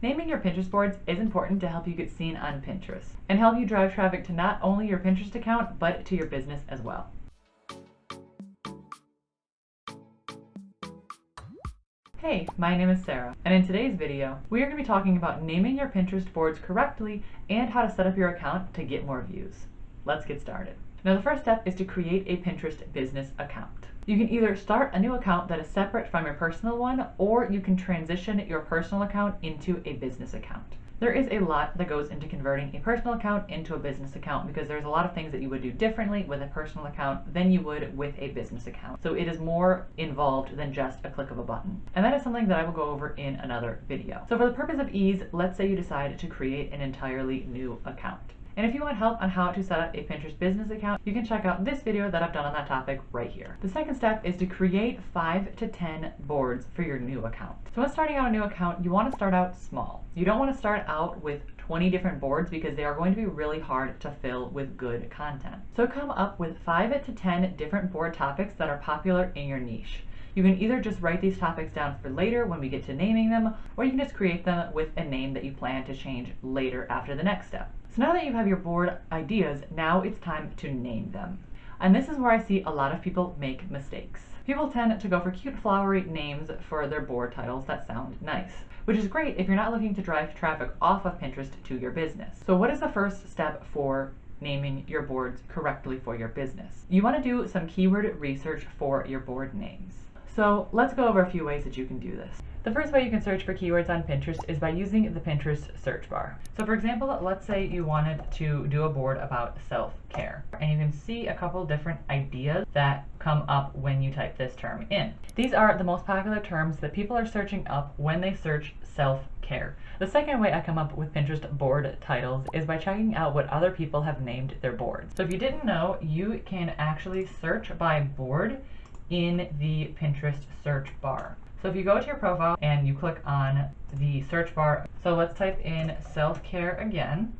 Naming your Pinterest boards is important to help you get seen on Pinterest and help you drive traffic to not only your Pinterest account, but to your business as well. Hey, my name is Sarah, and in today's video, we are going to be talking about naming your Pinterest boards correctly and how to set up your account to get more views. Let's get started. Now, the first step is to create a Pinterest business account. You can either start a new account that is separate from your personal one, or you can transition your personal account into a business account. There is a lot that goes into converting a personal account into a business account because there's a lot of things that you would do differently with a personal account than you would with a business account. So it is more involved than just a click of a button. And that is something that I will go over in another video. So for the purpose of ease, let's say you decide to create an entirely new account. And if you want help on how to set up a Pinterest business account, you can check out this video that I've done on that topic right here. The second step is to create 5 to 10 boards for your new account. So when starting out a new account, you want to start out small. You don't want to start out with 20 different boards because they are going to be really hard to fill with good content. So come up with 5 to 10 different board topics that are popular in your niche. You can either just write these topics down for later when we get to naming them, or you can just create them with a name that you plan to change later after the next step. So now that you have your board ideas, now it's time to name them. And this is where I see a lot of people make mistakes. People tend to go for cute flowery names for their board titles that sound nice, which is great if you're not looking to drive traffic off of Pinterest to your business. So what is the first step for naming your boards correctly for your business? You want to do some keyword research for your board names. So let's go over a few ways that you can do this. The first way you can search for keywords on Pinterest is by using the Pinterest search bar. So for example, let's say you wanted to do a board about self-care, and you can see a couple different ideas that come up when you type this term in. These are the most popular terms that people are searching up when they search self-care. The second way I come up with Pinterest board titles is by checking out what other people have named their boards. So if you didn't know, you can actually search by board in the Pinterest search bar. So if you go to your profile and you click on the search bar, so let's type in self-care again,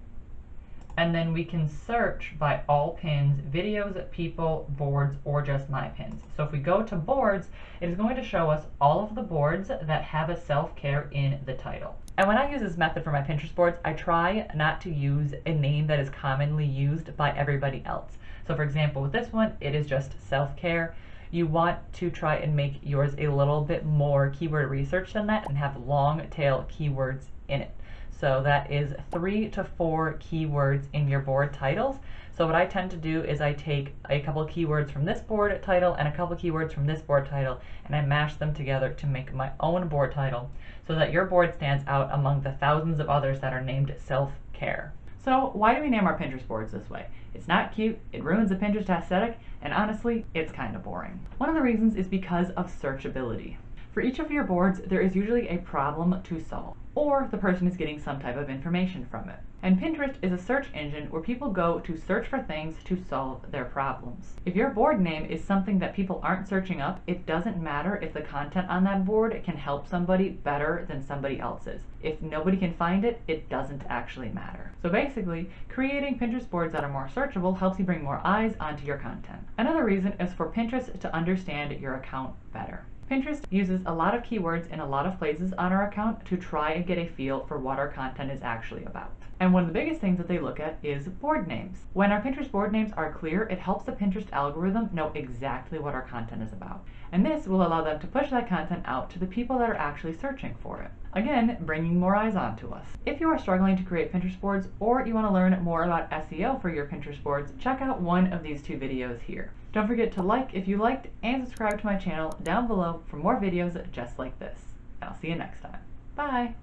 and then we can search by all pins, videos, people, boards, or just my pins. So if we go to boards, it is going to show us all of the boards that have a self-care in the title. And when I use this method for my Pinterest boards, I try not to use a name that is commonly used by everybody else. So for example, with this one, it is just self-care. You want to try and make yours a little bit more keyword research than that and have long tail keywords in it. So that is 3 to 4 keywords in your board titles. So what I tend to do is I take a couple keywords from this board title and a couple keywords from this board title, and I mash them together to make my own board title so that your board stands out among the thousands of others that are named self-care. So why do we name our Pinterest boards this way? It's not cute, it ruins the Pinterest aesthetic, and honestly, it's kind of boring. One of the reasons is because of searchability. For each of your boards, there is usually a problem to solve, or the person is getting some type of information from it. And Pinterest is a search engine where people go to search for things to solve their problems. If your board name is something that people aren't searching up, it doesn't matter if the content on that board can help somebody better than somebody else's. If nobody can find it, it doesn't actually matter. So basically, creating Pinterest boards that are more searchable helps you bring more eyes onto your content. Another reason is for Pinterest to understand your account better. Pinterest uses a lot of keywords in a lot of places on our account to try and get a feel for what our content is actually about. And one of the biggest things that they look at is board names. When our Pinterest board names are clear, it helps the Pinterest algorithm know exactly what our content is about. And this will allow them to push that content out to the people that are actually searching for it. Again, bringing more eyes onto us. If you are struggling to create Pinterest boards, or you want to learn more about SEO for your Pinterest boards, check out one of these 2 videos here. Don't forget to like if you liked, and subscribe to my channel down below for more videos just like this. I'll see you next time. Bye!